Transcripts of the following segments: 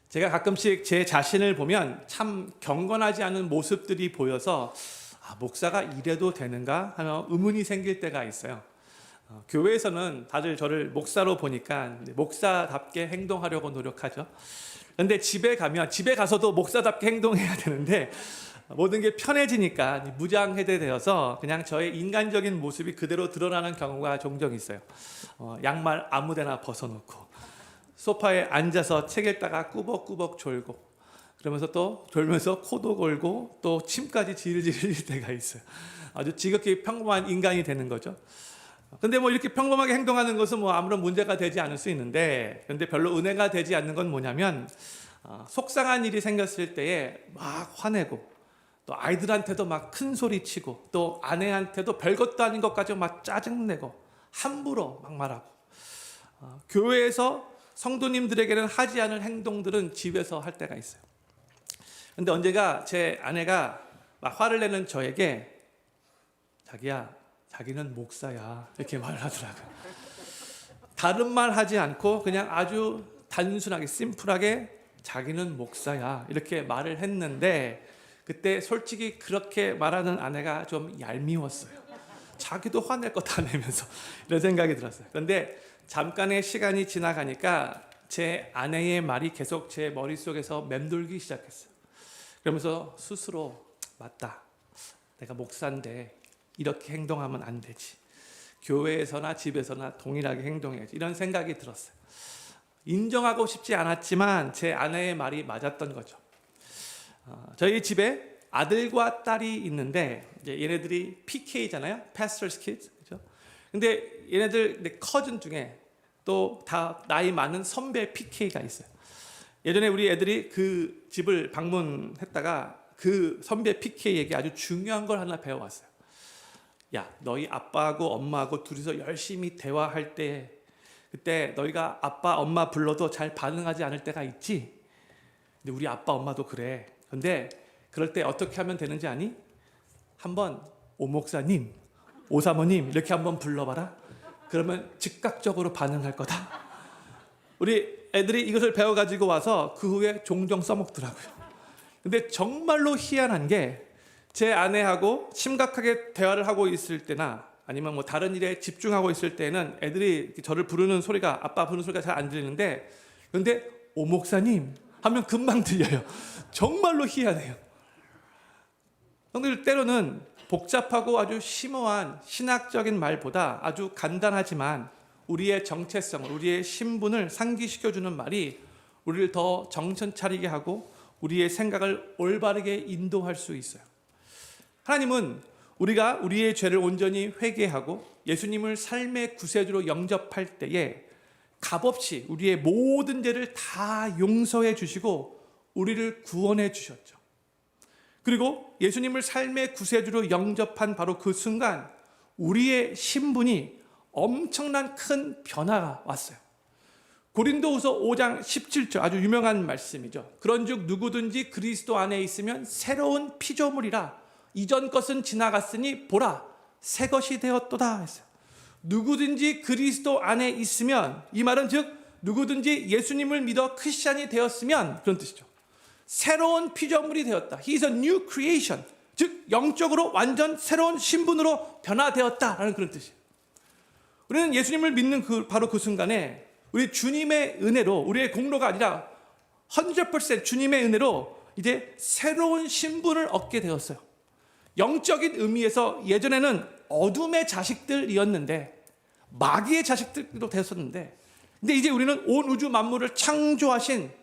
제가 가끔씩 제 자신을 보면 참 경건하지 않은 모습들이 보여서 목사가 이래도 되는가 하는 의문이 생길 때가 있어요. 교회에서는 다들 저를 목사로 보니까 목사답게 행동하려고 노력하죠. 그런데 집에 가서도 목사답게 행동해야 되는데 모든 게 편해지니까 무장해제되어서 그냥 저의 인간적인 모습이 그대로 드러나는 경우가 종종 있어요. 양말 아무데나 벗어놓고 소파에 앉아서 책 읽다가 꾸벅꾸벅 졸고, 그러면서 또 졸면서 코도 골고 또 침까지 질질 흘릴 때가 있어요. 아주 지극히 평범한 인간이 되는 거죠. 근데 이렇게 평범하게 행동하는 것은 아무런 문제가 되지 않을 수 있는데, 그런데 별로 은혜가 되지 않는 건 뭐냐면 속상한 일이 생겼을 때에 막 화내고, 또 아이들한테도 막 큰 소리 치고, 또 아내한테도 별것도 아닌 것까지 막 짜증내고 함부로 막 말하고, 교회에서 성도님들에게는 하지 않을 행동들은 집에서 할 때가 있어요. 근데 언젠가 제 아내가 막 화를 내는 저에게 자기야, 자기는 목사야, 이렇게 말을 하더라고요. 다른 말 하지 않고 그냥 아주 단순하게 심플하게 자기는 목사야 이렇게 말을 했는데, 그때 솔직히 그렇게 말하는 아내가 좀 얄미웠어요. 자기도 화낼 것 다 내면서 이런 생각이 들었어요. 그런데 잠깐의 시간이 지나가니까 제 아내의 말이 계속 제 머릿속에서 맴돌기 시작했어요. 그러면서 스스로 맞다, 내가 목사인데 이렇게 행동하면 안 되지, 교회에서나 집에서나 동일하게 행동해야지, 이런 생각이 들었어요. 인정하고 싶지 않았지만 제 아내의 말이 맞았던 거죠. 저희 집에 아들과 딸이 있는데 이제 얘네들이 PK잖아요, Pastor's Kids, 그렇죠? 근데 얘네들 커즌 중에 또 다 나이 많은 선배 PK가 있어요. 예전에 우리 애들이 그 집을 방문했다가 그 선배 PK에게 아주 중요한 걸 하나 배워왔어요. 야, 너희 아빠하고 엄마하고 둘이서 열심히 대화할 때, 그때 너희가 아빠 엄마 불러도 잘 반응하지 않을 때가 있지? 근데 우리 아빠 엄마도 그래. 근데 그럴 때 어떻게 하면 되는지 아니? 한번 오 목사님, 오 사모님 이렇게 한번 불러봐라. 그러면 즉각적으로 반응할 거다. 우리 애들이 이것을 배워가지고 와서 그 후에 종종 써먹더라고요. 근데 정말로 희한한 게, 제 아내하고 심각하게 대화를 하고 있을 때나 아니면 다른 일에 집중하고 있을 때는 애들이 저를 부르는 소리가, 아빠 부르는 소리가 잘 안 들리는데, 그런데 오 목사님 하면 금방 들려요. 정말로 희한해요. 형들, 때로는 복잡하고 아주 심오한 신학적인 말보다 아주 간단하지만 우리의 정체성을, 우리의 신분을 상기시켜주는 말이 우리를 더 정신 차리게 하고 우리의 생각을 올바르게 인도할 수 있어요. 하나님은 우리가 우리의 죄를 온전히 회개하고 예수님을 삶의 구세주로 영접할 때에 값없이 우리의 모든 죄를 다 용서해 주시고 우리를 구원해 주셨죠. 그리고 예수님을 삶의 구세주로 영접한 바로 그 순간 우리의 신분이 엄청난 큰 변화가 왔어요. 고린도후서 5장 17절, 아주 유명한 말씀이죠. 그런즉 누구든지 그리스도 안에 있으면 새로운 피조물이라, 이전 것은 지나갔으니 보라 새 것이 되었도다 했어요. 누구든지 그리스도 안에 있으면, 이 말은 즉 누구든지 예수님을 믿어 크리스찬이 되었으면 그런 뜻이죠. 새로운 피조물이 되었다. He is a new creation. 즉 영적으로 완전 새로운 신분으로 변화되었다라는 그런 뜻이에요. 우리는 예수님을 믿는 바로 그 순간에 우리 주님의 은혜로, 우리의 공로가 아니라 100% 주님의 은혜로 이제 새로운 신분을 얻게 되었어요. 영적인 의미에서 예전에는 어둠의 자식들이었는데, 마귀의 자식들도 되었었는데, 근데 이제 우리는 온 우주 만물을 창조하신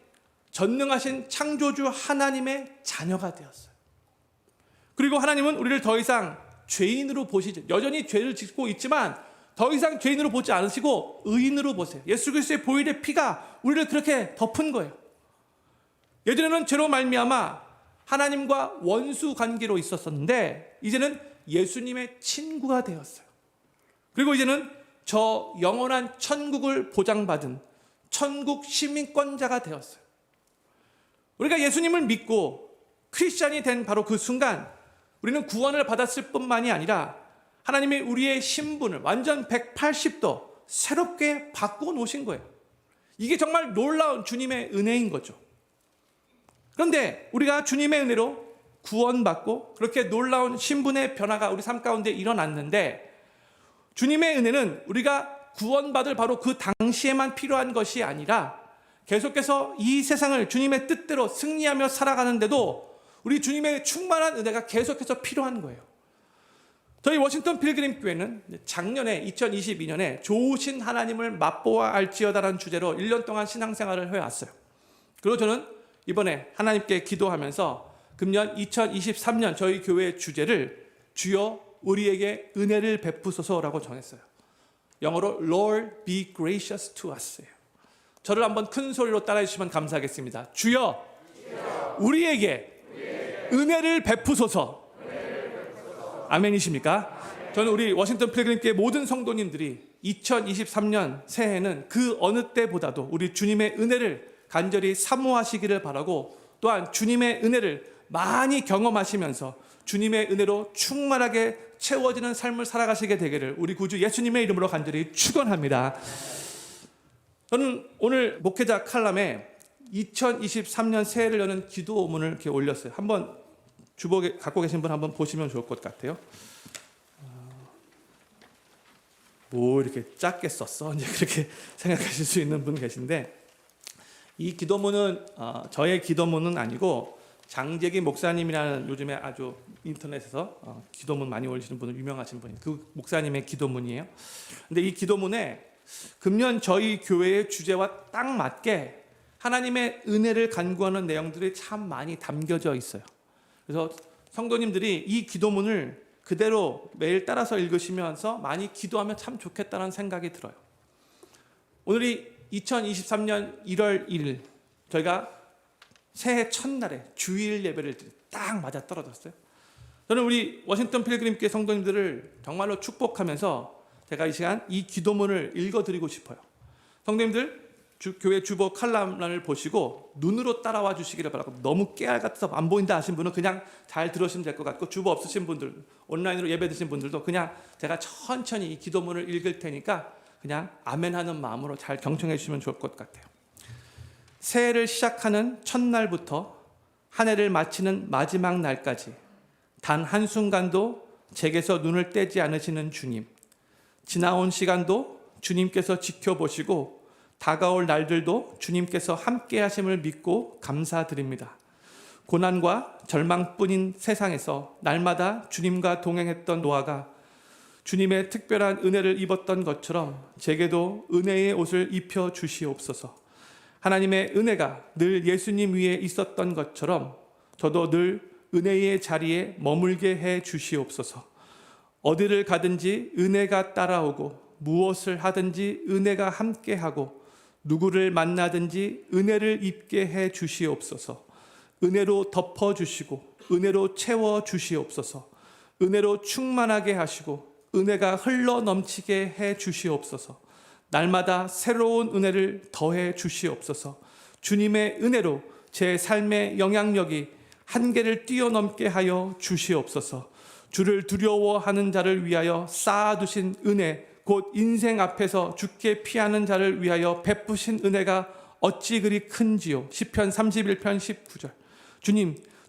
전능하신 창조주 하나님의 자녀가 되었어요. 그리고 하나님은 우리를 더 이상 죄인으로 보시죠. 여전히 죄를 짓고 있지만 더 이상 죄인으로 보지 않으시고 의인으로 보세요. 예수 그리스도의 보혈의 피가 우리를 그렇게 덮은 거예요. 예전에는 죄로 말미암아 하나님과 원수 관계로 있었었는데 이제는 예수님의 친구가 되었어요. 그리고 이제는 저 영원한 천국을 보장받은 천국 시민권자가 되었어요. 우리가 예수님을 믿고 크리스찬이 된 바로 그 순간 우리는 구원을 받았을 뿐만이 아니라 하나님이 우리의 신분을 완전 180도 새롭게 바꿔 놓으신 거예요. 이게 정말 놀라운 주님의 은혜인 거죠. 그런데 우리가 주님의 은혜로 구원받고 그렇게 놀라운 신분의 변화가 우리 삶 가운데 일어났는데, 주님의 은혜는 우리가 구원받을 바로 그 당시에만 필요한 것이 아니라 계속해서 이 세상을 주님의 뜻대로 승리하며 살아가는데도 우리 주님의 충만한 은혜가 계속해서 필요한 거예요. 저희 워싱턴 필그림 교회는 작년에 2022년에 좋으신 하나님을 맛보아 알지어다라는 주제로 1년 동안 신앙생활을 해왔어요. 그리고 저는 이번에 하나님께 기도하면서 금년 2023년 저희 교회의 주제를 주여 우리에게 은혜를 베푸소서라고 정했어요. 영어로 Lord be gracious to us예요. 저를 한번 큰 소리로 따라해 주시면 감사하겠습니다. 주여 우리에게 은혜를 베푸소서. 아멘이십니까? 저는 우리 워싱턴 필그림교회 모든 성도님들이 2023년 새해에는 그 어느 때보다도 우리 주님의 은혜를 간절히 사모하시기를 바라고, 또한 주님의 은혜를 많이 경험하시면서 주님의 은혜로 충만하게 채워지는 삶을 살아가시게 되기를 우리 구주 예수님의 이름으로 간절히 축원합니다. 저는 오늘 목회자 칼럼에 2023년 새해를 여는 기도문을 이렇게 올렸어요. 한번 주보에 갖고 계신 분 한번 보시면 좋을 것 같아요. 뭐 이렇게 작게 썼어? 이제 그렇게 생각하실 수 있는 분 계신데, 이 기도문은 저의 기도문은 아니고 장재기 목사님이라는 요즘에 아주 인터넷에서 기도문 많이 올리시는 분은 유명하신 분이 그 목사님의 기도문이에요. 근데 이 기도문에 금년 저희 교회의 주제와 딱 맞게 하나님의 은혜를 간구하는 내용들이 참 많이 담겨져 있어요. 그래서 성도님들이 이 기도문을 그대로 매일 따라서 읽으시면서 많이 기도하면 참 좋겠다는 생각이 들어요. 오늘이 2023년 1월 1일 저희가 새해 첫날에 주일 예배를 딱 맞아 떨어졌어요. 저는 우리 워싱턴 필그림교회 성도님들을 정말로 축복하면서 제가 이 시간 이 기도문을 읽어드리고 싶어요. 성도님들 교회 주보 칼럼란을 보시고 눈으로 따라와 주시기를 바라고, 너무 깨알 같아서 안 보인다 하신 분은 그냥 잘 들으시면 될 것 같고, 주보 없으신 분들, 온라인으로 예배 드신 분들도 그냥 제가 천천히 이 기도문을 읽을 테니까 그냥 아멘하는 마음으로 잘 경청해 주시면 좋을 것 같아요. 새해를 시작하는 첫날부터 한 해를 마치는 마지막 날까지 단 한순간도 제게서 눈을 떼지 않으시는 주님, 지나온 시간도 주님께서 지켜보시고 다가올 날들도 주님께서 함께 하심을 믿고 감사드립니다. 고난과 절망뿐인 세상에서 날마다 주님과 동행했던 노아가 주님의 특별한 은혜를 입었던 것처럼 제게도 은혜의 옷을 입혀 주시옵소서. 하나님의 은혜가 늘 예수님 위에 있었던 것처럼 저도 늘 은혜의 자리에 머물게 해 주시옵소서. 어디를 가든지 은혜가 따라오고 무엇을 하든지 은혜가 함께하고 누구를 만나든지 은혜를 입게 해 주시옵소서. 은혜로 덮어주시고 은혜로 채워 주시옵소서. 은혜로 충만하게 하시고 은혜가 흘러 넘치게 해 주시옵소서. 날마다 새로운 은혜를 더해 주시옵소서. 주님의 은혜로 제 삶의 영향력이 한계를 뛰어넘게 하여 주시옵소서. 주를 두려워하는 자를 위하여 쌓아두신 은혜, 곧 인생 앞에서 주께 피하는 자를 위하여 베푸신 은혜가 어찌 그리 큰지요. 시편 31편 19절.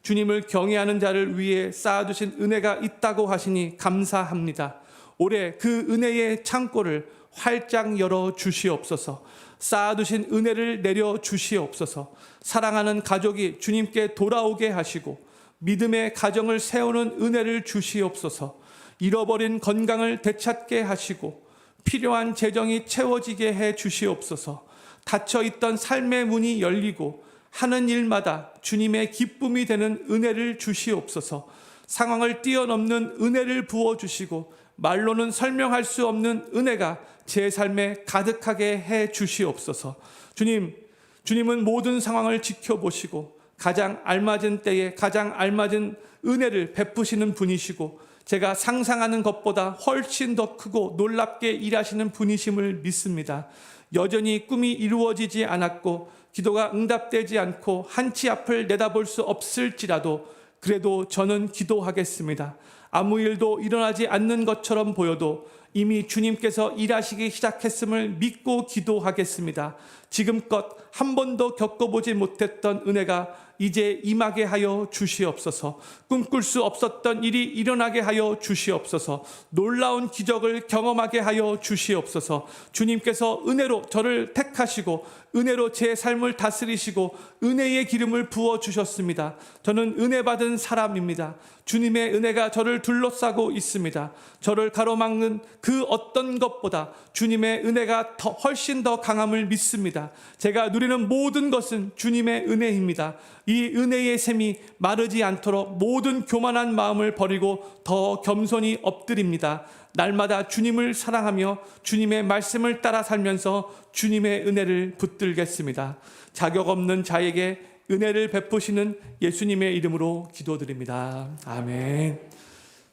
주님을 경외하는 자를 위해 쌓아두신 은혜가 있다고 하시니 감사합니다. 올해 그 은혜의 창고를 활짝 열어 주시옵소서. 쌓아두신 은혜를 내려 주시옵소서. 사랑하는 가족이 주님께 돌아오게 하시고 믿음의 가정을 세우는 은혜를 주시옵소서. 잃어버린 건강을 되찾게 하시고 필요한 재정이 채워지게 해 주시옵소서. 닫혀있던 삶의 문이 열리고 하는 일마다 주님의 기쁨이 되는 은혜를 주시옵소서. 상황을 뛰어넘는 은혜를 부어주시고 말로는 설명할 수 없는 은혜가 제 삶에 가득하게 해 주시옵소서. 주님은 모든 상황을 지켜보시고 가장 알맞은 때에 가장 알맞은 은혜를 베푸시는 분이시고 제가 상상하는 것보다 훨씬 더 크고 놀랍게 일하시는 분이심을 믿습니다. 여전히 꿈이 이루어지지 않았고 기도가 응답되지 않고 한치 앞을 내다볼 수 없을지라도 그래도 저는 기도하겠습니다. 아무 일도 일어나지 않는 것처럼 보여도 이미 주님께서 일하시기 시작했음을 믿고 기도하겠습니다. 지금껏 한 번도 겪어보지 못했던 은혜가 이제 임하게 하여 주시옵소서. 꿈꿀 수 없었던 일이 일어나게 하여 주시옵소서. 놀라운 기적을 경험하게 하여 주시옵소서. 주님께서 은혜로 저를 택하시고 은혜로 제 삶을 다스리시고 은혜의 기름을 부어 주셨습니다. 저는 은혜 받은 사람입니다. 주님의 은혜가 저를 둘러싸고 있습니다. 저를 가로막는 그 어떤 것보다 주님의 은혜가 훨씬 더 강함을 믿습니다. 제가 누리는 모든 것은 주님의 은혜입니다. 이 은혜의 샘이 마르지 않도록 모든 교만한 마음을 버리고 더 겸손히 엎드립니다. 날마다 주님을 사랑하며 주님의 말씀을 따라 살면서 주님의 은혜를 붙들겠습니다. 자격 없는 자에게 은혜를 베푸시는 예수님의 이름으로 기도드립니다. 아멘.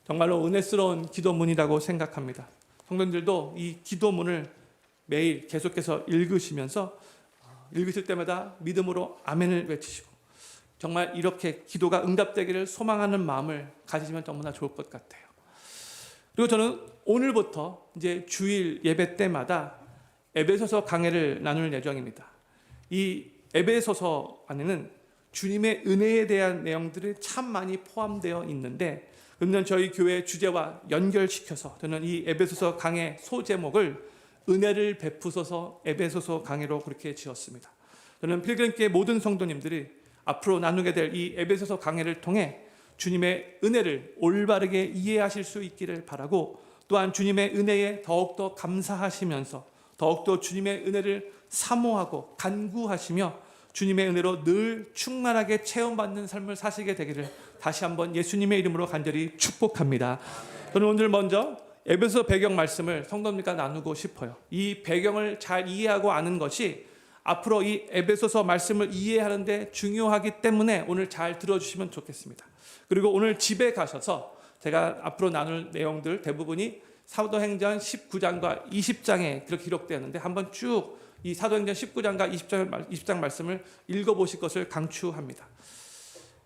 정말로 은혜스러운 기도문이라고 생각합니다. 성도님들도 이 기도문을 매일 계속해서 읽으시면서 읽으실 때마다 믿음으로 아멘을 외치시고 정말 이렇게 기도가 응답되기를 소망하는 마음을 가지시면 너무나 좋을 것 같아요. 그리고 저는 오늘부터 이제 주일 예배 때마다 에베소서 강해를 나눌 예정입니다. 이 에베소서 안에는 주님의 은혜에 대한 내용들이 참 많이 포함되어 있는데 그러면 저희 교회 주제와 연결시켜서 저는 이 에베소서 강해 소제목을 은혜를 베푸소서 에베소서 강해로 그렇게 지었습니다. 저는 필그림교회 모든 성도님들이 앞으로 나누게 될 이 에베소서 강해를 통해 주님의 은혜를 올바르게 이해하실 수 있기를 바라고 또한 주님의 은혜에 더욱더 감사하시면서 더욱더 주님의 은혜를 사모하고 간구하시며 주님의 은혜로 늘 충만하게 체험받는 삶을 사시게 되기를 다시 한번 예수님의 이름으로 간절히 축복합니다. 저는 오늘 먼저 에베소 배경 말씀을 성도님과 나누고 싶어요. 이 배경을 잘 이해하고 아는 것이 앞으로 이 에베소서 말씀을 이해하는 데 중요하기 때문에 오늘 잘 들어주시면 좋겠습니다. 그리고 오늘 집에 가셔서 제가 앞으로 나눌 내용들 대부분이 사도행전 19장과 20장에 그렇게 기록되었는데 한번 쭉 이 사도행전 19장과 20장 말씀을 읽어보실 것을 강추합니다.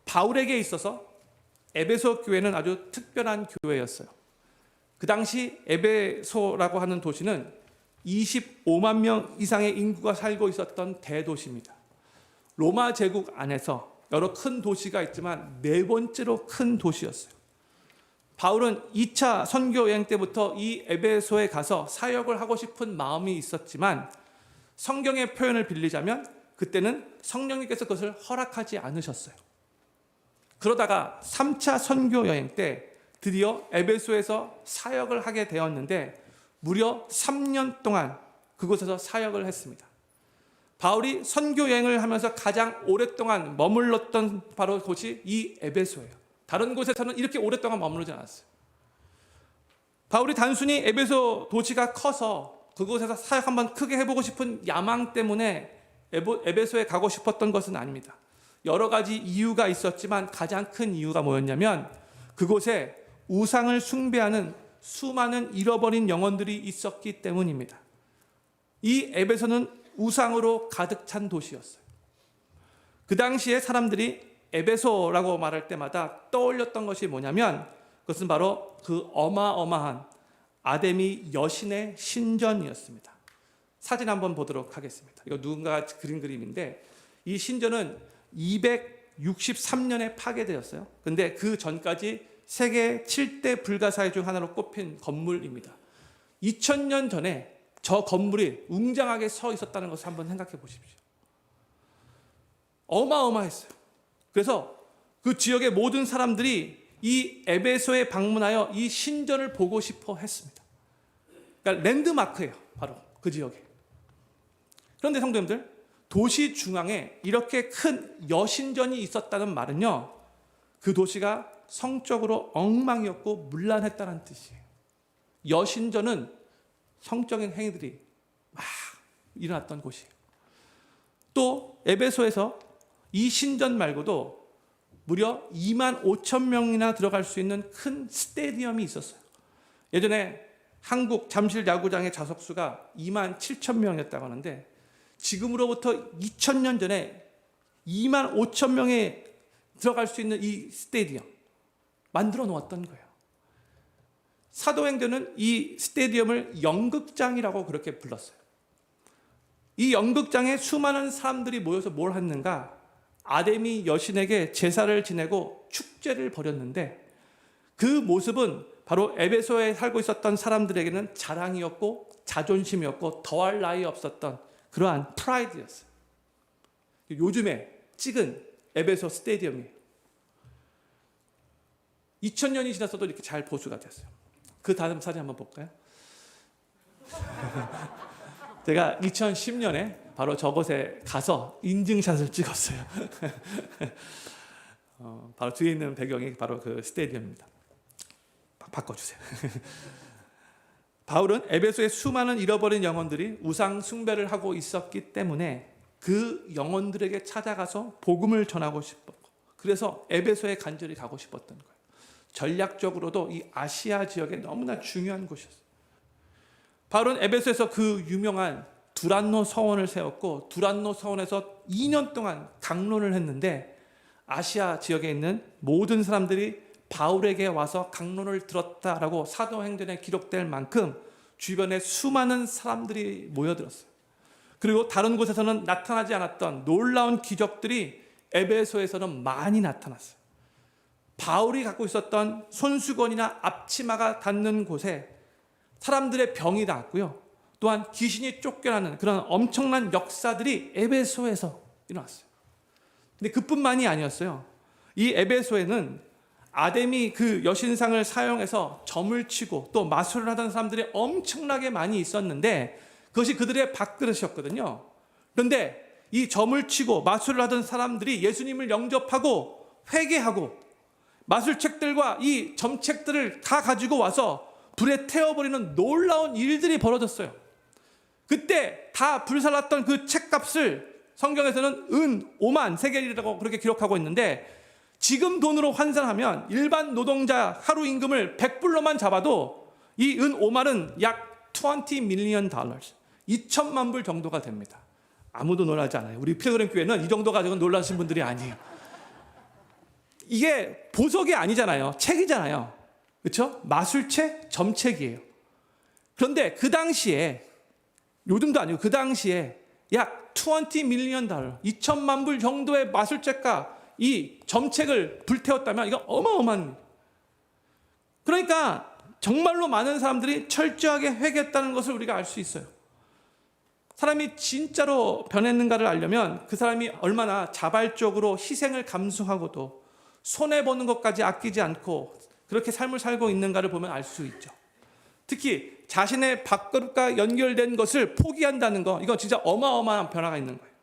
바울에게 있어서 에베소 교회는 아주 특별한 교회였어요. 그 당시 에베소라고 하는 도시는 25만 명 이상의 인구가 살고 있었던 대도시입니다. 로마 제국 안에서 여러 큰 도시가 있지만 네 번째로 큰 도시였어요. 바울은 2차 선교 여행 때부터 이 에베소에 가서 사역을 하고 싶은 마음이 있었지만 성경의 표현을 빌리자면 그때는 성령님께서 그것을 허락하지 않으셨어요. 그러다가 3차 선교 여행 때 드디어 에베소에서 사역을 하게 되었는데 무려 3년 동안 그곳에서 사역을 했습니다. 바울이 선교 여행을 하면서 가장 오랫동안 머물렀던 바로 곳이 이 에베소예요. 다른 곳에서는 이렇게 오랫동안 머무르지 않았어요. 바울이 단순히 에베소 도시가 커서 그곳에서 사역 한번 크게 해보고 싶은 야망 때문에 에베소에 가고 싶었던 것은 아닙니다. 여러 가지 이유가 있었지만 가장 큰 이유가 뭐였냐면 그곳에 우상을 숭배하는 수많은 잃어버린 영혼들이 있었기 때문입니다. 이 에베소는 우상으로 가득 찬 도시였어요. 그 당시에 사람들이 에베소라고 말할 때마다 떠올렸던 것이 뭐냐면 그것은 바로 그 어마어마한 아데미 여신의 신전이었습니다. 사진 한번 보도록 하겠습니다. 이거 누군가가 그린 그림인데 이 신전은 263년에 파괴되었어요. 근데 그 전까지 세계 7대 불가사의 중 하나로 꼽힌 건물입니다. 2000년 전에 저 건물이 웅장하게 서 있었다는 것을 한번 생각해 보십시오. 어마어마했어요. 그래서 그 지역의 모든 사람들이 이 에베소에 방문하여 이 신전을 보고 싶어 했습니다. 그러니까 랜드마크예요. 바로 그 지역에. 그런데 성도님들, 도시 중앙에 이렇게 큰 여신전이 있었다는 말은요, 그 도시가 성적으로 엉망이었고 문란했다는 뜻이에요. 여신전은 성적인 행위들이 막 일어났던 곳이에요. 또 에베소에서 이 신전 말고도 무려 2만 5천 명이나 들어갈 수 있는 큰 스테디움이 있었어요. 예전에 한국 잠실 야구장의 좌석수가 2만 7천 명이었다고 하는데 지금으로부터 2000년 전에 2만 5천 명에 들어갈 수 있는 이 스테디움 만들어 놓았던 거예요. 사도행전은 이 스테디움을 연극장이라고 그렇게 불렀어요. 이 연극장에 수많은 사람들이 모여서 뭘 했는가? 아데미 여신에게 제사를 지내고 축제를 벌였는데 그 모습은 바로 에베소에 살고 있었던 사람들에게는 자랑이었고 자존심이었고 더할 나위 없었던 그러한 프라이드였어요. 요즘에 찍은 에베소 스테디움이에요. 2000년이 지났어도 이렇게 잘 보수가 됐어요. 그 다음 사진 한번 볼까요? 제가 2010년에 바로 저곳에 가서 인증샷을 찍었어요. 바로 뒤에 있는 배경이 바로 그 스테디움입니다. 바꿔주세요. 바울은 에베소의 수많은 잃어버린 영혼들이 우상 숭배를 하고 있었기 때문에 그 영혼들에게 찾아가서 복음을 전하고 싶었고, 그래서 에베소에 간절히 가고 싶었던 거예요. 전략적으로도 이 아시아 지역에 너무나 중요한 곳이었어요. 바울은 에베소에서 그 유명한 두란노 서원을 세웠고 두란노 서원에서 2년 동안 강론을 했는데 아시아 지역에 있는 모든 사람들이 바울에게 와서 강론을 들었다라고 사도행전에 기록될 만큼 주변에 수많은 사람들이 모여들었어요. 그리고 다른 곳에서는 나타나지 않았던 놀라운 기적들이 에베소에서는 많이 나타났어요. 바울이 갖고 있었던 손수건이나 앞치마가 닿는 곳에 사람들의 병이 낫고요. 또한 귀신이 쫓겨나는 그런 엄청난 역사들이 에베소에서 일어났어요. 근데 그뿐만이 아니었어요. 이 에베소에는 아데미 그 여신상을 사용해서 점을 치고 또 마술을 하던 사람들이 엄청나게 많이 있었는데 그것이 그들의 밥그릇이었거든요. 그런데 이 점을 치고 마술을 하던 사람들이 예수님을 영접하고 회개하고 마술책들과 이 점책들을 다 가지고 와서 불에 태워버리는 놀라운 일들이 벌어졌어요. 그때 다 불살랐던 그 책값을 성경에서는 은 5만 세겔이라고 그렇게 기록하고 있는데 지금 돈으로 환산하면 일반 노동자 하루 임금을 100불로만 잡아도 이 은 5만은 약 20 밀리언 달러, 2천만 불 정도가 됩니다. 아무도 놀라지 않아요. 우리 필그림 교회는 이 정도 가지고 놀라신 분들이 아니에요. 이게 보석이 아니잖아요. 책이잖아요. 그렇죠? 마술책, 점책이에요. 그런데 그 당시에, 요즘도 아니고 그 당시에 약 20 밀리언 달러, 2천만 불 정도의 마술책과 이 점책을 불태웠다면 이거 어마어마한. 그러니까 정말로 많은 사람들이 철저하게 회개했다는 것을 우리가 알 수 있어요. 사람이 진짜로 변했는가를 알려면 그 사람이 얼마나 자발적으로 희생을 감수하고도 손해보는 것까지 아끼지 않고 그렇게 삶을 살고 있는가를 보면 알 수 있죠. 특히 자신의 밥그릇과 연결된 것을 포기한다는 거, 이거 진짜 어마어마한 변화가 있는 거예요.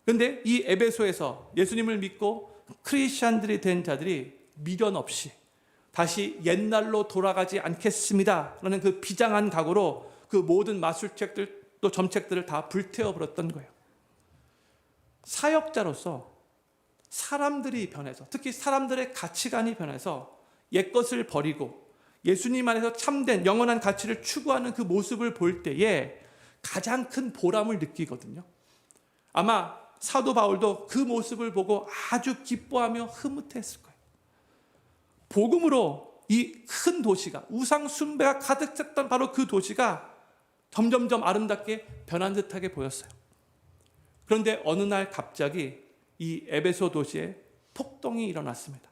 그런데 이 에베소에서 예수님을 믿고 크리스찬들이 된 자들이 미련 없이 다시 옛날로 돌아가지 않겠습니다 라는 그 비장한 각오로 그 모든 마술책들 또 점책들을 다 불태워버렸던 거예요. 사역자로서 사람들이 변해서, 특히 사람들의 가치관이 변해서 옛것을 버리고 예수님 안에서 참된 영원한 가치를 추구하는 그 모습을 볼 때에 가장 큰 보람을 느끼거든요. 아마 사도 바울도 그 모습을 보고 아주 기뻐하며 흐뭇했을 거예요. 복음으로 이 큰 도시가, 우상 숭배가 가득 찼던 바로 그 도시가 점점점 아름답게 변한 듯하게 보였어요. 그런데 어느 날 갑자기 이 에베소 도시에 폭동이 일어났습니다.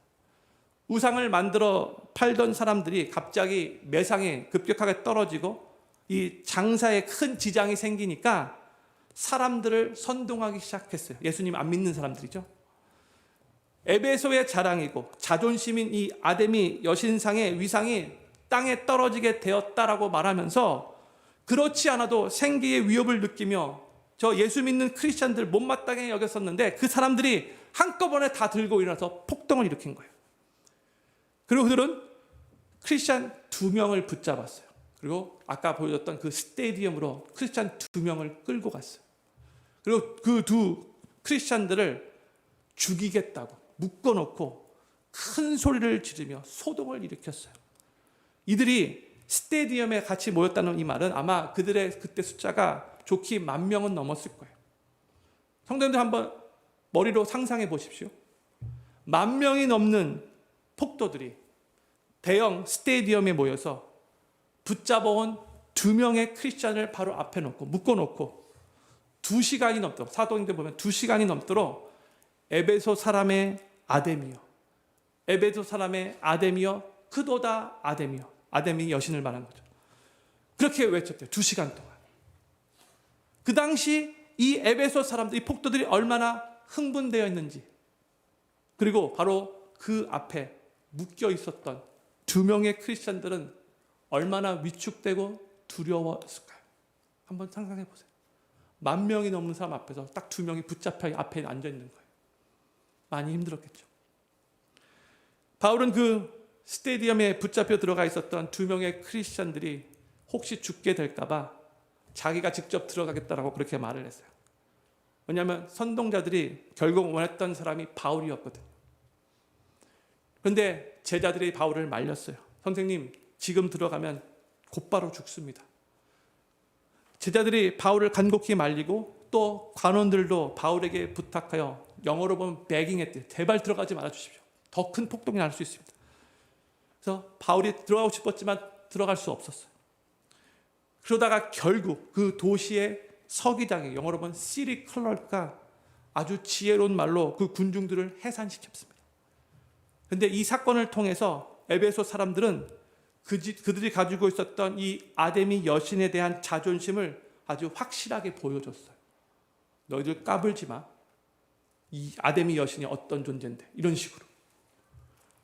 우상을 만들어 팔던 사람들이 갑자기 매상이 급격하게 떨어지고 이 장사에 큰 지장이 생기니까 사람들을 선동하기 시작했어요. 예수님 안 믿는 사람들이죠. 에베소의 자랑이고 자존심인 이 아데미 여신상의 위상이 땅에 떨어지게 되었다라고 말하면서 그렇지 않아도 생계의 위협을 느끼며 저 예수 믿는 크리스찬들 못마땅해 여겼었는데 그 사람들이 한꺼번에 다 들고 일어나서 폭동을 일으킨 거예요. 그리고 그들은 크리스찬 2명을 붙잡았어요. 그리고 아까 보여줬던 그 스테디움으로 크리스찬 2명을 끌고 갔어요. 그리고 그 두 크리스찬들을 죽이겠다고 묶어놓고 큰 소리를 지르며 소동을 일으켰어요. 이들이 스테디움에 같이 모였다는 이 말은 아마 그들의 그때 숫자가 좋게 10,000명은 넘었을 거예요. 성도님들 한번 머리로 상상해 보십시오. 10,000명이 넘는 폭도들이 대형 스테디움에 모여서 붙잡아온 2명의 크리스찬을 바로 앞에 놓고 묶어놓고 2시간이 넘도록, 사도행전 보면 2시간이 넘도록 에베소 사람의 아데미여, 에베소 사람의 아데미여, 크도다 아데미여, 아데미 여신을 말하는 거죠. 그렇게 외쳤대요. 2시간 동안. 그 당시 이 에베소 사람들, 이 폭도들이 얼마나 흥분되어 있는지, 그리고 바로 그 앞에 묶여 있었던 2명의 크리스천들은 얼마나 위축되고 두려웠을까요? 한번 상상해 보세요. 10,000명이 넘는 사람 앞에서 딱 2명이 붙잡혀 앞에 앉아 있는 거예요. 많이 힘들었겠죠. 바울은 그 스테디움에 붙잡혀 들어가 있었던 2명의 크리스천들이 혹시 죽게 될까봐 자기가 직접 들어가겠다라고 그렇게 말을 했어요. 왜냐하면 선동자들이 결국 원했던 사람이 바울이었거든요. 그런데 제자들이 바울을 말렸어요. 선생님, 지금 들어가면 곧바로 죽습니다. 제자들이 바울을 간곡히 말리고 또 관원들도 바울에게 부탁하여, 영어로 보면 begging했대요. 제발 들어가지 말아 주십시오. 더 큰 폭동이 날 수 있습니다. 그래서 바울이 들어가고 싶었지만 들어갈 수 없었어요. 그러다가 결국 그 도시의 서기장이, 영어로 보면 시리 클러크가 아주 지혜로운 말로 그 군중들을 해산시켰습니다. 그런데 이 사건을 통해서 에베소 사람들은 그들이 가지고 있었던 이 아데미 여신에 대한 자존심을 아주 확실하게 보여줬어요. 너희들 까불지 마. 이 아데미 여신이 어떤 존재인데, 이런 식으로.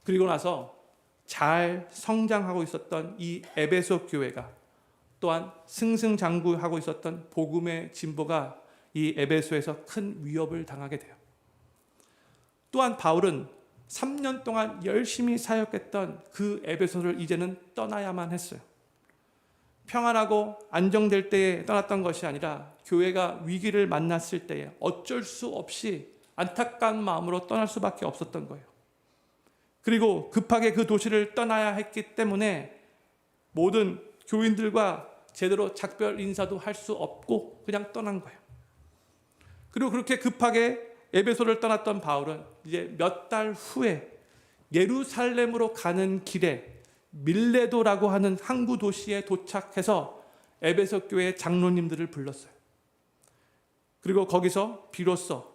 그리고 나서 잘 성장하고 있었던 이 에베소 교회가, 또한 승승장구하고 있었던 복음의 진보가 이 에베소에서 큰 위협을 당하게 돼요. 또한 바울은 3년 동안 열심히 사역했던 그 에베소를 이제는 떠나야만 했어요. 평안하고 안정될 때에 떠났던 것이 아니라 교회가 위기를 만났을 때에 어쩔 수 없이 안타까운 마음으로 떠날 수밖에 없었던 거예요. 그리고 급하게 그 도시를 떠나야 했기 때문에 모든 교인들과 제대로 작별 인사도 할 수 없고 그냥 떠난 거예요. 그리고 그렇게 급하게 에베소를 떠났던 바울은 이제 몇 달 후에 예루살렘으로 가는 길에 밀레도라고 하는 항구 도시에 도착해서 에베소 교회 장로님들을 불렀어요. 그리고 거기서 비로소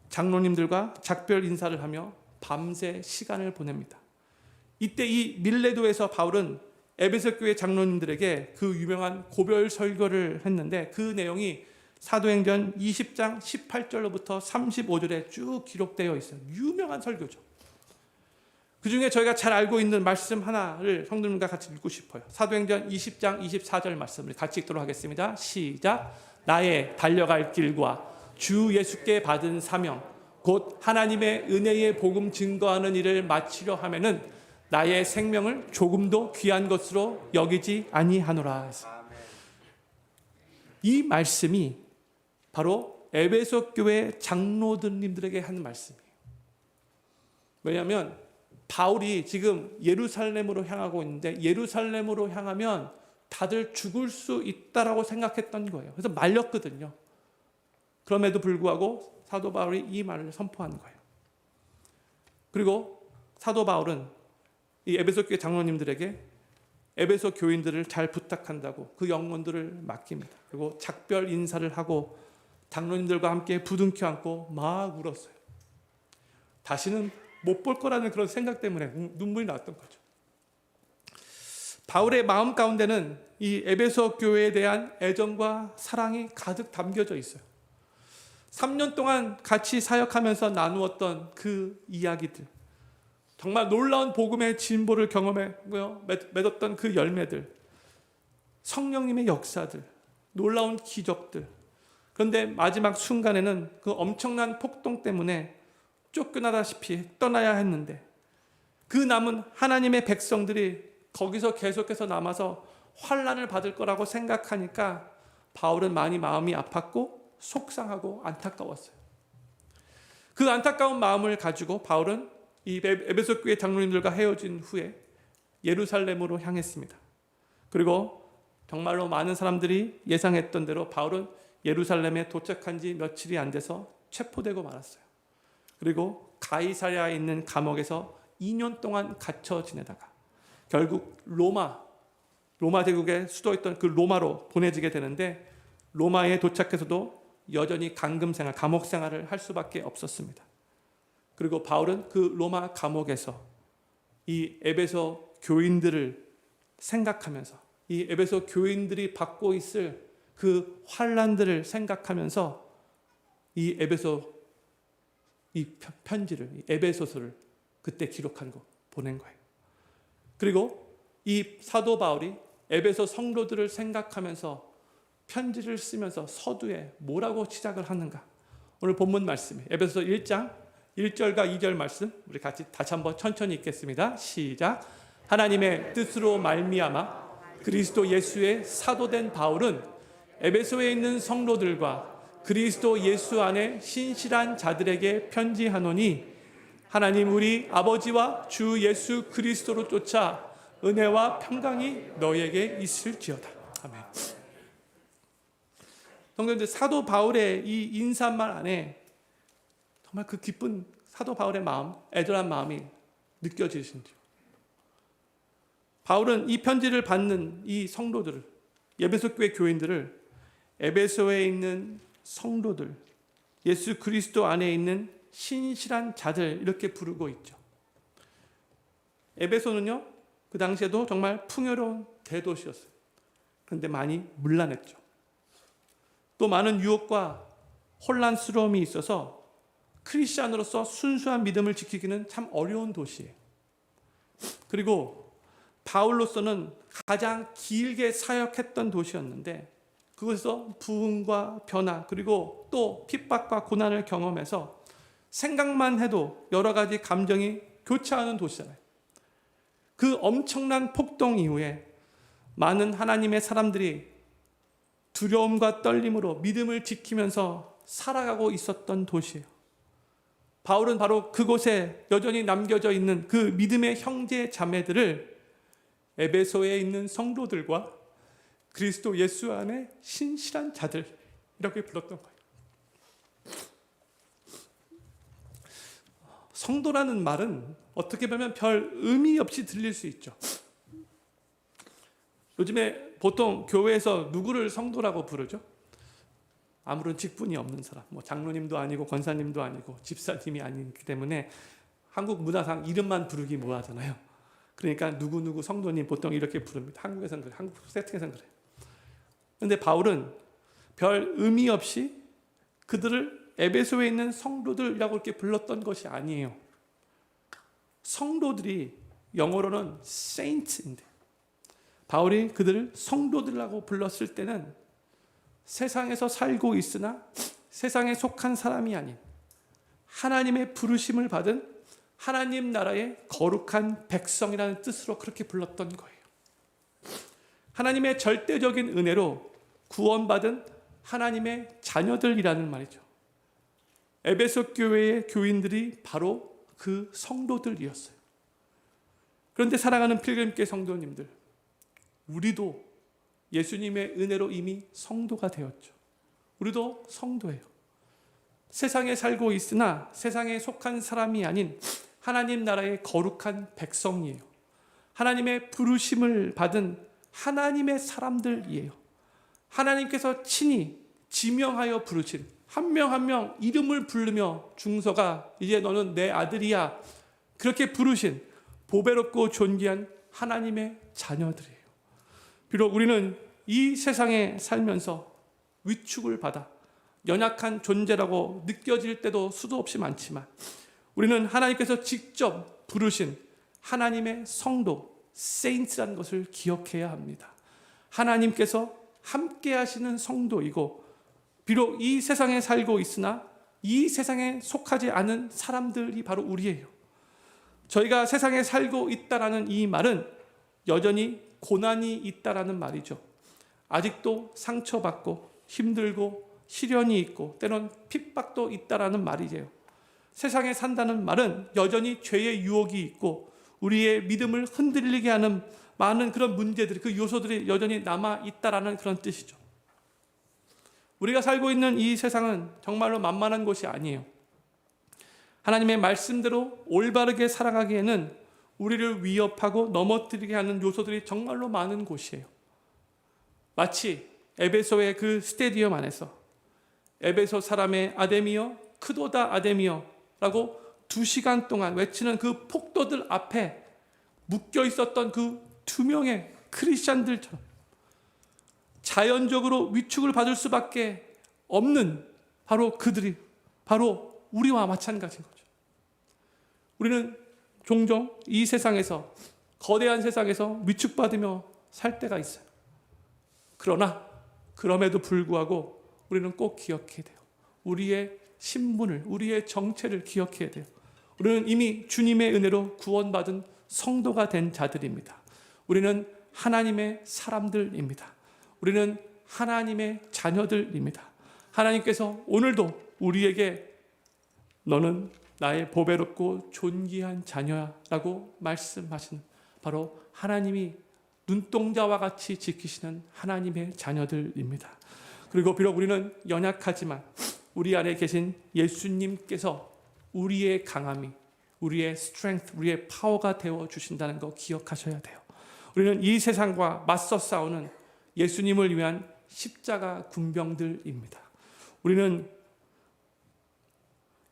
장로님들과 작별 인사를 하며 밤새 시간을 보냅니다. 이때 이 밀레도에서 바울은 에베소 교회 장로님들에게 그 유명한 고별 설교를 했는데, 그 내용이 사도행전 20장 18절로부터 35절에 쭉 기록되어 있어요. 유명한 설교죠. 그 중에 저희가 잘 알고 있는 말씀 하나를 성도님과 같이 읽고 싶어요. 사도행전 20장 24절 말씀을 같이 읽도록 하겠습니다. 시작. 나의 달려갈 길과 주 예수께 받은 사명, 곧 하나님의 은혜의 복음 증거하는 일을 마치려 하면은 나의 생명을 조금도 귀한 것으로 여기지 아니하노라. 이 말씀이 바로 에베소 교회 장로들님들에게 한 말씀이에요. 왜냐하면 바울이 지금 예루살렘으로 향하고 있는데, 예루살렘으로 향하면 다들 죽을 수 있다라고 생각했던 거예요. 그래서 말렸거든요. 그럼에도 불구하고 사도 바울이 이 말을 선포한 거예요. 그리고 사도 바울은 이 에베소 교회 장로님들에게 에베소 교인들을 잘 부탁한다고 그 영혼들을 맡깁니다. 그리고 작별 인사를 하고 장로님들과 함께 부둥켜 안고 막 울었어요. 다시는 못 볼 거라는 그런 생각 때문에 눈물이 났던 거죠. 바울의 마음 가운데는 이 에베소 교회에 대한 애정과 사랑이 가득 담겨져 있어요. 3년 동안 같이 사역하면서 나누었던 그 이야기들, 정말 놀라운 복음의 진보를 경험하며 맺었던 그 열매들, 성령님의 역사들, 놀라운 기적들. 그런데 마지막 순간에는 그 엄청난 폭동 때문에 쫓겨나다시피 떠나야 했는데, 그 남은 하나님의 백성들이 거기서 계속해서 남아서 환난을 받을 거라고 생각하니까 바울은 많이 마음이 아팠고 속상하고 안타까웠어요. 그 안타까운 마음을 가지고 바울은 이 에베소 교회 장로님들과 헤어진 후에 예루살렘으로 향했습니다. 그리고 정말로 많은 사람들이 예상했던 대로 바울은 예루살렘에 도착한 지 며칠이 안 돼서 체포되고 말았어요. 그리고 가이사랴에 있는 감옥에서 2년 동안 갇혀 지내다가 결국 로마 대국의 수도였던 그 로마로 보내지게 되는데, 로마에 도착해서도 여전히 감금생활, 감옥생활을 할 수밖에 없었습니다. 그리고 바울은 그 로마 감옥에서 이 에베소 교인들을 생각하면서 이 에베소 교인들이 받고 있을 그 환난들을 생각하면서 이 에베소 이 편지를, 이 에베소서를 그때 기록한 거 보낸 거예요. 그리고 이 사도 바울이 에베소 성도들을 생각하면서 편지를 쓰면서 서두에 뭐라고 시작을 하는가? 오늘 본문 말씀이 에베소 1장 1절과 2절 말씀 우리 같이 다시 한번 천천히 읽겠습니다. 시작. 하나님의 뜻으로 말미암아 그리스도 예수의 사도된 바울은 에베소에 있는 성도들과 그리스도 예수 안에 신실한 자들에게 편지하노니 하나님 우리 아버지와 주 예수 그리스도로 쫓아 은혜와 평강이 너에게 있을지어다. 아멘. 성도님들, 사도 바울의 이 인사말 안에 정말 그 기쁜 사도 바울의 마음, 애절한 마음이 느껴지신지요? 바울은 이 편지를 받는 이 성도들을, 에베소 교회 교인들을 에베소에 있는 성도들, 예수 그리스도 안에 있는 신실한 자들 이렇게 부르고 있죠. 에베소는요, 그 당시에도 정말 풍요로운 대도시였어요. 그런데 많이 문란했죠. 또 많은 유혹과 혼란스러움이 있어서 크리스찬으로서 순수한 믿음을 지키기는 참 어려운 도시예요. 그리고 바울로서는 가장 길게 사역했던 도시였는데 그것에서 부흥과 변화 그리고 또 핍박과 고난을 경험해서 생각만 해도 여러 가지 감정이 교차하는 도시잖아요. 그 엄청난 폭동 이후에 많은 하나님의 사람들이 두려움과 떨림으로 믿음을 지키면서 살아가고 있었던 도시예요. 바울은 바로 그곳에 여전히 남겨져 있는 그 믿음의 형제 자매들을 에베소에 있는 성도들과 그리스도 예수 안에 신실한 자들 이렇게 불렀던 거예요. 성도라는 말은 어떻게 보면 별 의미 없이 들릴 수 있죠. 요즘에 보통 교회에서 누구를 성도라고 부르죠? 아무런 직분이 없는 사람, 뭐 장로님도 아니고 권사님도 아니고 집사님이 아니기 때문에 한국 문화상 이름만 부르기 뭐하잖아요. 그러니까 누구누구 성도님 보통 이렇게 부릅니다. 한국에서는 그래요. 한국 세팅에서는 그래요. 그런데 바울은 별 의미 없이 그들을 에베소에 있는 성도들이라고 이렇게 불렀던 것이 아니에요. 성도들이 영어로는 saints인데 바울이 그들을 성도들이라고 불렀을 때는 세상에서 살고 있으나 세상에 속한 사람이 아닌 하나님의 부르심을 받은 하나님 나라의 거룩한 백성이라는 뜻으로 그렇게 불렀던 거예요. 하나님의 절대적인 은혜로 구원받은 하나님의 자녀들이라는 말이죠. 에베소 교회의 교인들이 바로 그 성도들이었어요. 그런데 사랑하는 필그림교회 성도님들, 우리도 예수님의 은혜로 이미 성도가 되었죠. 우리도 성도예요. 세상에 살고 있으나 세상에 속한 사람이 아닌 하나님 나라의 거룩한 백성이에요. 하나님의 부르심을 받은 하나님의 사람들이에요. 하나님께서 친히 지명하여 부르신 한 명 한 명 이름을 부르며 중서가 이제 너는 내 아들이야 그렇게 부르신 보배롭고 존귀한 하나님의 자녀들이에요. 비록 우리는 이 세상에 살면서 위축을 받아 연약한 존재라고 느껴질 때도 수도 없이 많지만 우리는 하나님께서 직접 부르신 하나님의 성도, 세인트라는 것을 기억해야 합니다. 하나님께서 함께 하시는 성도이고 비록 이 세상에 살고 있으나 이 세상에 속하지 않은 사람들이 바로 우리예요. 저희가 세상에 살고 있다라는 이 말은 여전히 고난이 있다라는 말이죠. 아직도 상처받고 힘들고 시련이 있고 때론 핍박도 있다라는 말이에요. 세상에 산다는 말은 여전히 죄의 유혹이 있고 우리의 믿음을 흔들리게 하는 많은 그런 문제들이 그 요소들이 여전히 남아 있다라는 그런 뜻이죠. 우리가 살고 있는 이 세상은 정말로 만만한 곳이 아니에요. 하나님의 말씀대로 올바르게 살아가기에는 우리를 위협하고 넘어뜨리게 하는 요소들이 정말로 많은 곳이에요. 마치 에베소의 그 스테디움 안에서 에베소 사람의 아데미여 크도다 아데미여 라고 2시간 동안 외치는 그 폭도들 앞에 묶여 있었던 그 2명의 크리스찬들처럼 자연적으로 위축을 받을 수밖에 없는 바로 그들이 바로 우리와 마찬가지인 거죠. 우리는 종종 이 세상에서, 거대한 세상에서 위축받으며 살 때가 있어요. 그러나 그럼에도 불구하고 우리는 꼭 기억해야 돼요. 우리의 신분을, 우리의 정체를 기억해야 돼요. 우리는 이미 주님의 은혜로 구원받은 성도가 된 자들입니다. 우리는 하나님의 사람들입니다. 우리는 하나님의 자녀들입니다. 하나님께서 오늘도 우리에게 너는 나의 보배롭고 존귀한 자녀야 라고 말씀하시는 바로 하나님이 눈동자와 같이 지키시는 하나님의 자녀들입니다. 그리고 비록 우리는 연약하지만 우리 안에 계신 예수님께서 우리의 강함이, 우리의 스트렝스, 우리의 파워가 되어 주신다는 거 기억하셔야 돼요. 우리는 이 세상과 맞서 싸우는 예수님을 위한 십자가 군병들입니다. 우리는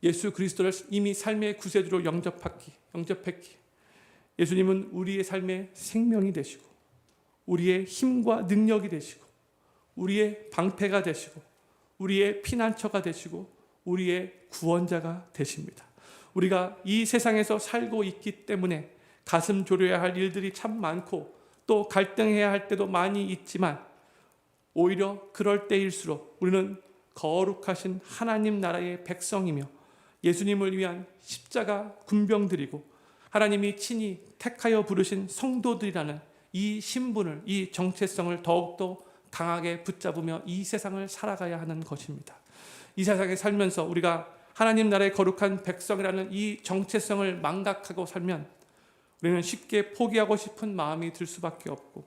예수 그리스도를 이미 삶의 구세주로 영접했기 예수님은 우리의 삶의 생명이 되시고 우리의 힘과 능력이 되시고 우리의 방패가 되시고 우리의 피난처가 되시고 우리의 구원자가 되십니다. 우리가 이 세상에서 살고 있기 때문에 가슴 졸여야 할 일들이 참 많고 또 갈등해야 할 때도 많이 있지만 오히려 그럴 때일수록 우리는 거룩하신 하나님 나라의 백성이며 예수님을 위한 십자가 군병들이고 하나님이 친히 택하여 부르신 성도들이라는 이 신분을, 이 정체성을 더욱더 강하게 붙잡으며 이 세상을 살아가야 하는 것입니다. 이 세상에 살면서 우리가 하나님 나라의 거룩한 백성이라는 이 정체성을 망각하고 살면 우리는 쉽게 포기하고 싶은 마음이 들 수밖에 없고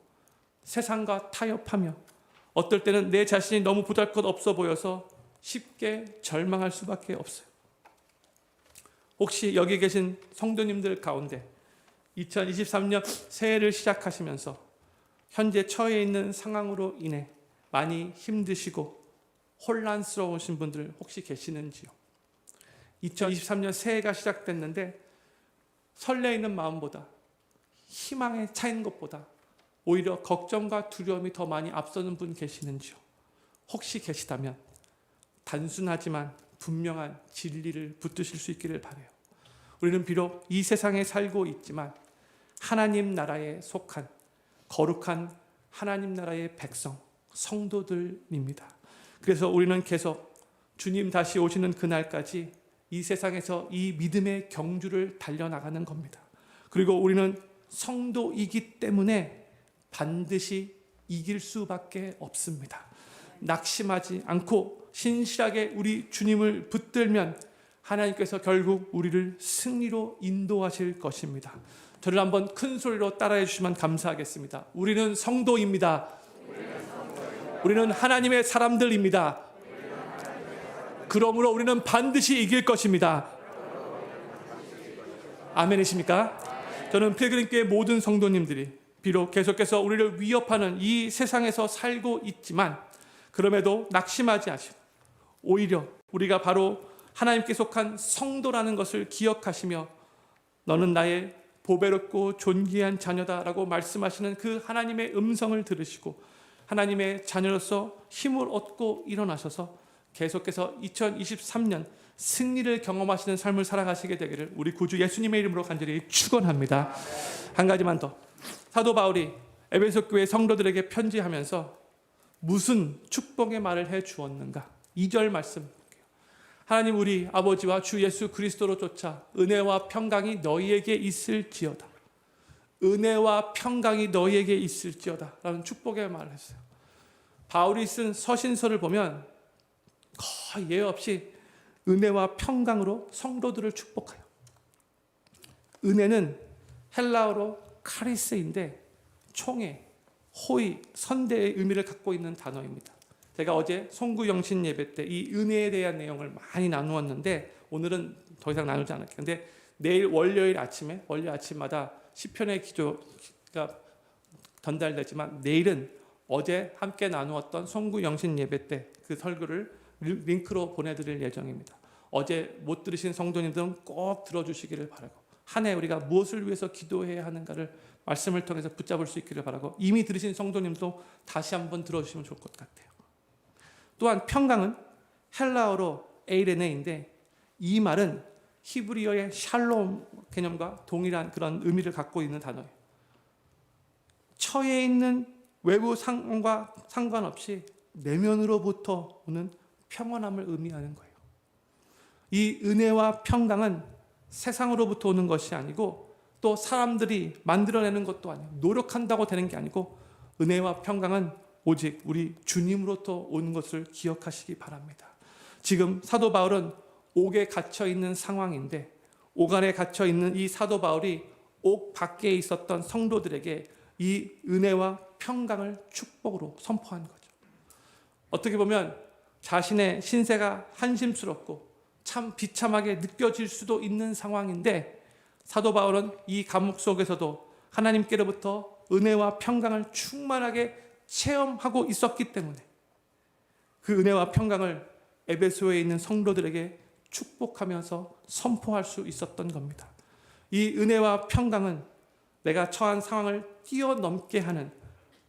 세상과 타협하며 어떨 때는 내 자신이 너무 보잘것없어 보여서 쉽게 절망할 수밖에 없어요. 혹시 여기 계신 성도님들 가운데 2023년 새해를 시작하시면서 현재 처해 있는 상황으로 인해 많이 힘드시고 혼란스러우신 분들 혹시 계시는지요? 2023년 새해가 시작됐는데 설레이는 마음보다 희망에 차인 것보다 오히려 걱정과 두려움이 더 많이 앞서는 분 계시는지요? 혹시 계시다면 단순하지만 분명한 진리를 붙드실 수 있기를 바라요. 우리는 비록 이 세상에 살고 있지만 하나님 나라에 속한 거룩한 하나님 나라의 백성, 성도들입니다. 그래서 우리는 계속 주님 다시 오시는 그날까지 이 세상에서 이 믿음의 경주를 달려나가는 겁니다. 그리고 우리는 성도이기 때문에 반드시 이길 수밖에 없습니다. 낙심하지 않고 신실하게 우리 주님을 붙들면 하나님께서 결국 우리를 승리로 인도하실 것입니다. 저를 한번 큰 소리로 따라해 주시면 감사하겠습니다. 우리는 성도입니다. 우리는 하나님의 사람들입니다. 그러므로 우리는 반드시 이길 것입니다. 아멘이십니까? 저는 필그림교회 모든 성도님들이 비록 계속해서 우리를 위협하는 이 세상에서 살고 있지만 그럼에도 낙심하지 마시고 오히려 우리가 바로 하나님께 속한 성도라는 것을 기억하시며 너는 나의 보배롭고 존귀한 자녀다라고 말씀하시는 그 하나님의 음성을 들으시고 하나님의 자녀로서 힘을 얻고 일어나셔서 계속해서 2023년 승리를 경험하시는 삶을 살아가시게 되기를 우리 구주 예수님의 이름으로 간절히 축원합니다. 한 가지만 더. 사도 바울이 에베소 교회 성도들에게 편지하면서 무슨 축복의 말을 해 주었는가? 2절 말씀 볼게요. 하나님 우리 아버지와 주 예수 그리스도로 쫓아 은혜와 평강이 너희에게 있을지어다. 은혜와 평강이 너희에게 있을지어다 라는 축복의 말을 했어요. 바울이 쓴 서신서를 보면 거의 예외 없이 은혜와 평강으로 성도들을 축복해요. 은혜는 헬라어로 카리스인데 총회, 호의, 선대의 의미를 갖고 있는 단어입니다. 제가 어제 송구영신 예배 때 이 은혜에 대한 내용을 많이 나누었는데 오늘은 더 이상 나누지 않을게요. 근데 내일 월요일 아침마다 시편의 기도가 전달되지만 내일은 어제 함께 나누었던 송구영신 예배 때 그 설교를 링크로 보내드릴 예정입니다. 어제 못 들으신 성도님들은 꼭 들어주시기를 바라고, 한 해 우리가 무엇을 위해서 기도해야 하는가를 말씀을 통해서 붙잡을 수 있기를 바라고, 이미 들으신 성도님도 다시 한번 들어주시면 좋을 것 같아요. 또한 평강은 헬라어로 에이레네인데, 이 말은 히브리어의 샬롬 개념과 동일한 그런 의미를 갖고 있는 단어예요. 처해 있는 외부 상황과 상관없이 내면으로부터 오는 평안함을 의미하는 거예요. 이 은혜와 평강은 세상으로부터 오는 것이 아니고, 또 사람들이 만들어내는 것도 아니고, 노력한다고 되는 게 아니고, 은혜와 평강은 오직 우리 주님으로부터 오는 것을 기억하시기 바랍니다. 지금 사도 바울은 옥에 갇혀 있는 상황인데, 옥 안에 갇혀 있는 이 사도 바울이 옥 밖에 있었던 성도들에게 이 은혜와 평강을 축복으로 선포한 거죠. 어떻게 보면 자신의 신세가 한심스럽고 참 비참하게 느껴질 수도 있는 상황인데, 사도 바울은 이 감옥 속에서도 하나님께로부터 은혜와 평강을 충만하게 체험하고 있었기 때문에 그 은혜와 평강을 에베소에 있는 성도들에게 축복하면서 선포할 수 있었던 겁니다. 이 은혜와 평강은 내가 처한 상황을 뛰어넘게 하는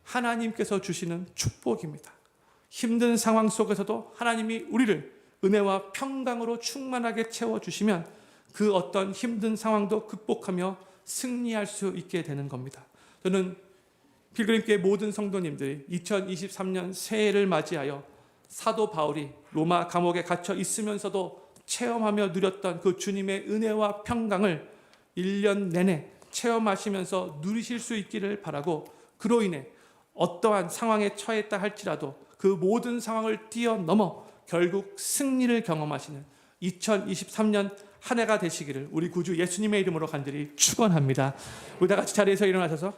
하나님께서 주시는 축복입니다. 힘든 상황 속에서도 하나님이 우리를 은혜와 평강으로 충만하게 채워주시면 그 어떤 힘든 상황도 극복하며 승리할 수 있게 되는 겁니다. 저는 필그림교회 모든 성도님들이 2023년 새해를 맞이하여 사도 바울이 로마 감옥에 갇혀 있으면서도 체험하며 누렸던 그 주님의 은혜와 평강을 1년 내내 체험하시면서 누리실 수 있기를 바라고, 그로 인해 어떠한 상황에 처했다 할지라도 그 모든 상황을 뛰어넘어 결국 승리를 경험하시는 2023년 한 해가 되시기를 우리 구주 예수님의 이름으로 간절히 축원합니다. 우리 다 같이 자리에서 일어나셔서